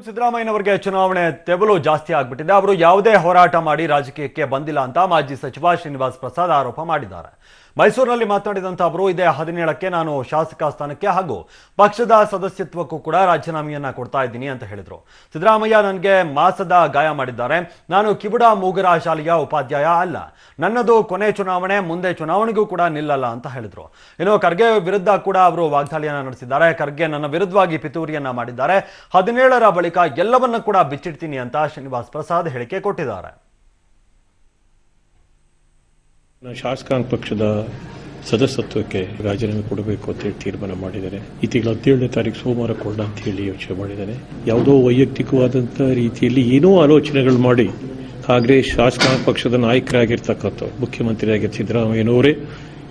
ಸಿದ್ದರಾಮಯ್ಯನವರಿಗೆ ಚುನಾವಣೆ ತೆವಲು ಜಾಸ್ತಿ ಆಗ್ಬಿಟ್ಟಿದೆ. ಅವರು ಯಾವುದೇ ಹೋರಾಟ ಮಾಡಿ ರಾಜಕೀಯಕ್ಕೆ ಬಂದಿಲ್ಲ ಅಂತ ಮಾಜಿ ಸಚಿವ ಶ್ರೀನಿವಾಸ್ ಪ್ರಸಾದ್ ಆರೋಪ ಮಾಡಿದ್ದಾರೆ. ಮೈಸೂರಿನಲ್ಲಿ ಮಾತನಾಡಿದಂತ ಅವರು ಇದೇ 17ಕ್ಕೆ ನಾನು ಶಾಸಕ ಸ್ಥಾನಕ್ಕೆ ಹಾಗೂ ಪಕ್ಷದ ಸದಸ್ಯತ್ವಕ್ಕೂ ಕೂಡ ರಾಜೀನಾಮೆಯನ್ನ ಕೊಡ್ತಾ ಇದ್ದೀನಿ ಅಂತ ಹೇಳಿದ್ರು. ಸಿದ್ದರಾಮಯ್ಯ ನನಗೆ ಮಾಸದ ಗಾಯ ಮಾಡಿದ್ದಾರೆ. ನಾನು ಕಿವುಡ ಮೂಗರ ಶಾಲೆಯ ಉಪಾಧ್ಯಾಯ ಅಲ್ಲ. ನನ್ನದು ಕೊನೆ ಚುನಾವಣೆ, ಮುಂದೆ ಚುನಾವಣೆಗೂ ಕೂಡ ನಿಲ್ಲಲ್ಲ ಅಂತ ಹೇಳಿದ್ರು. ಇನ್ನು ಖರ್ಗೆ ವಿರುದ್ಧ ಕೂಡ ಅವರು ವಾಗ್ದಾಳಿಯನ್ನ ನಡೆಸಿದ್ದಾರೆ. ಖರ್ಗೆ ನನ್ನ ವಿರುದ್ಧವಾಗಿ ಪಿತೂರಿಯನ್ನ ಮಾಡಿದ್ದಾರೆ. 17ರ ಬಳಿಕ ಎಲ್ಲವನ್ನ ಕೂಡ ಬಿಚ್ಚಿಡ್ತೀನಿ ಅಂತ ಶ್ರೀನಿವಾಸ್ ಪ್ರಸಾದ್ ಹೇಳಿಕೆ ಕೊಟ್ಟಿದ್ದಾರೆ. ಶಾಸಕಾಂಗ ಪಕ್ಷದ ಸದಸ್ಯತ್ವಕ್ಕೆ ರಾಜೀನಾಮೆ ಕೊಡಬೇಕು ಅಂತ ಹೇಳಿ ತೀರ್ಮಾನ ಮಾಡಿದ್ದಾರೆ. ಈ ತಿಂಗಳ 17ನೇ ತಾರೀಕು ಸೋಮವಾರ ಕೊಡೋಣ ಅಂತ ಹೇಳಿ ಯೋಚನೆ ಮಾಡಿದ್ದಾರೆ. ಯಾವುದೋ ವೈಯಕ್ತಿಕವಾದಂಥ ರೀತಿಯಲ್ಲಿ ಏನೋ ಆಲೋಚನೆಗಳು ಮಾಡಿ ಕಾಂಗ್ರೆಸ್ ಶಾಸಕಾಂಗ ಪಕ್ಷದ ನಾಯಕರಾಗಿರ್ತಕ್ಕಂಥ ಮುಖ್ಯಮಂತ್ರಿ ಆಗಿದ್ದ ಸಿದ್ದರಾಮಯ್ಯನವರೇ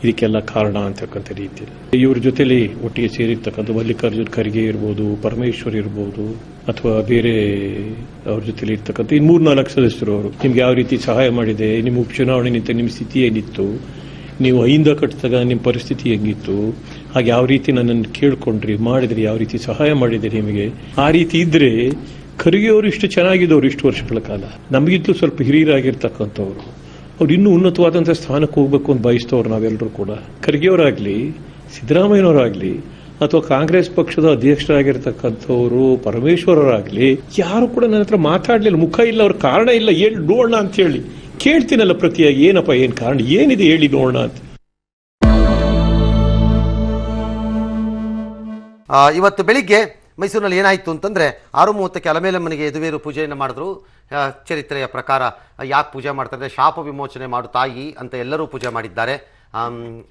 ಇದಕ್ಕೆಲ್ಲ ಕಾರಣ ಅಂತಕ್ಕಂಥ ರೀತಿಯಲ್ಲಿ ಇವ್ರ ಜೊತೆಲಿ ಒಟ್ಟಿಗೆ ಸೇರಿರ್ತಕ್ಕಂಥ ಮಲ್ಲಿಕಾರ್ಜುನ್ ಖರ್ಗೆ ಇರ್ಬೋದು, ಪರಮೇಶ್ವರ್ ಇರ್ಬೋದು, ಅಥವಾ ಬೇರೆ ಅವ್ರ ಜೊತೆಲಿ ಇರ್ತಕ್ಕಂಥ 3-4 ಸದಸ್ಯರು ಅವರು ನಿಮ್ಗೆ ಯಾವ ರೀತಿ ಸಹಾಯ ಮಾಡಿದೆ, ನಿಮ್ಮ ಉಪಚುನಾವಣೆ ನಿಂತ ನಿಮ್ಮ ಸ್ಥಿತಿ ಏನಿತ್ತು, ನೀವು ಐಂದ ಕಟ್ಟಿದಾಗ ನಿಮ್ಮ ಪರಿಸ್ಥಿತಿ ಹೆಂಗಿತ್ತು, ಹಾಗೆ ಯಾವ ರೀತಿ ನನ್ನನ್ನು ಕೇಳ್ಕೊಂಡ್ರಿ, ಮಾಡಿದ್ರಿ, ಯಾವ ರೀತಿ ಸಹಾಯ ಮಾಡಿದ್ರಿ ನಿಮಗೆ, ಆ ರೀತಿ ಇದ್ರೆ ಖರ್ಗೆ ಅವರು ಇಷ್ಟು ಚೆನ್ನಾಗಿದ್ದವ್ರು ಇಷ್ಟು ವರ್ಷಗಳ ಕಾಲ, ನಮಗಿಂತಲೂ ಸ್ವಲ್ಪ ಹಿರಿಯರಾಗಿರ್ತಕ್ಕಂಥವ್ರು, ಅವ್ರು ಇನ್ನೂ ಉನ್ನತವಾದಂಥ ಸ್ಥಾನಕ್ಕೆ ಹೋಗ್ಬೇಕು ಅಂತ ಬಯಸ್ತವ್ರು ನಾವೆಲ್ಲರೂ ಕೂಡ. ಖರ್ಗೆಯವರಾಗ್ಲಿ, ಸಿದ್ದರಾಮಯ್ಯನವರಾಗ್ಲಿ, ಅಥವಾ ಕಾಂಗ್ರೆಸ್ ಪಕ್ಷದ ಅಧ್ಯಕ್ಷರಾಗಿರ್ತಕ್ಕಂಥವ್ರು ಪರಮೇಶ್ವರರಾಗ್ಲಿ ಯಾರು ಕೂಡ ನನ್ನ ಹತ್ರ ಮಾತಾಡ್ಲಿಲ್ಲ. ಮುಖ ಇಲ್ಲ, ಅವ್ರ ಕಾರಣ ಇಲ್ಲ, ಹೇಳಿ ನೋಡೋಣ ಅಂತ ಹೇಳಿ ಕೇಳ್ತೀನಲ್ಲ ಪ್ರತಿಯಾಗಿ, ಏನಪ್ಪ ಏನ್ ಕಾರಣ ಏನಿದೆ ಹೇಳಿ ನೋಡೋಣ ಅಂತ. ಇವತ್ತು ಬೆಳಿಗ್ಗೆ ಮೈಸೂರಿನಲ್ಲಿ ಏನಾಯಿತು ಅಂತಂದರೆ 6:30ಕ್ಕೆ ಅಲಮೇಲಮ್ಮನಿಗೆ ಯದುವೀರು ಪೂಜೆಯನ್ನು ಮಾಡಿದ್ರು. ಚರಿತ್ರೆಯ ಪ್ರಕಾರ ಯಾಕೆ ಪೂಜೆ ಮಾಡ್ತಾರೆ, ಶಾಪ ವಿಮೋಚನೆ ಮಾಡು ತಾಯಿ ಅಂತ ಎಲ್ಲರೂ ಪೂಜೆ ಮಾಡಿದ್ದಾರೆ.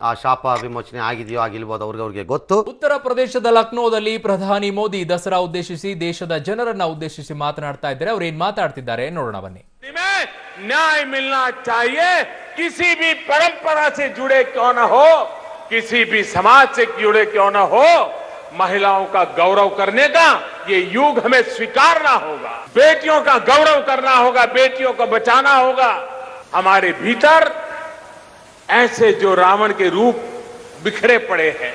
ಆ ಶಾಪ ವಿಮೋಚನೆ ಆಗಿದೆಯೋ ಆಗಿಲ್ವೋ ಅದು ಅವ್ರಿಗೆ ಗೊತ್ತು. ಉತ್ತರ ಪ್ರದೇಶದ ಲಕ್ನೋದಲ್ಲಿ ಪ್ರಧಾನಿ ಮೋದಿ ದಸರಾ ಉದ್ದೇಶಿಸಿ ದೇಶದ ಜನರನ್ನ ಉದ್ದೇಶಿಸಿ ಮಾತನಾಡ್ತಾ ಇದ್ದಾರೆ. ಅವ್ರು ಏನ್ ಮಾತಾಡ್ತಿದ್ದಾರೆ ನೋಡೋಣ ಬನ್ನಿ. न्याय मिलना चाहिए, किसी भी परंपरा से जुड़े क्यों न हो, किसी भी समाज से जुड़े क्यों न हो, महिलाओं का गौरव करने का ये युग हमें स्वीकारना होगा. बेटियों का गौरव करना होगा, बेटियों को बचाना होगा. हमारे भीतर ऐसे जो रावण के रूप बिखरे पड़े हैं,